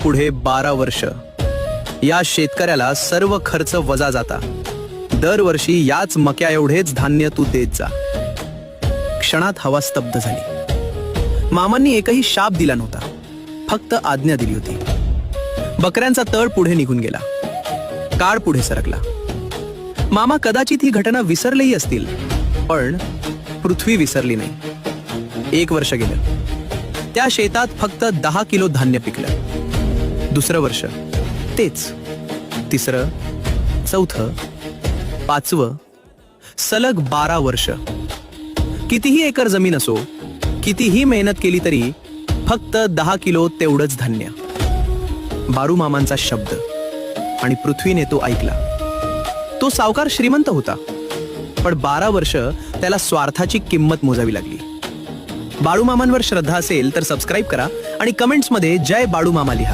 पुढे 12 वर्ष या शेतकऱ्याला सर्व खर्च वजा जाता दरवर्षी याच मक्या एवढेच धान्य तू देत जा. क्षणात हवा स्तब्ध झाली. मामांनी एकही शाप दिला नव्हता, फक्त आज्ञा दिली होती. बकऱ्यांचा तळ पुढे निघून गेला. काळ पुढे सरकला. मामा कदाचित ही घटना विसरलेही असतील, पण पृथ्वी विसरली नाही. 1 वर्ष गेलं. त्या शेतात फक्त 10 किलो धान्य पिकलं. दुसरं वर्ष तेच. तिसरं, चौथं, 5वं, सलग 12 वर्ष. कितीही एकर जमीन असो, कितीही मेहनत केली तरी फक्त 10 किलो तेवढंच धान्य. बारू मामांचा शब्द, आणि पृथ्वीने तो ऐकला. तो सावकार श्रीमंत होता, पण 12 वर्ष त्याला स्वार्थाची किंमत मोजावी लागली. बाळू मामांवर श्रद्धा असेल तर सबस्क्राईब करा आणि कमेंट्समध्ये जय बाळू मामा लिहा.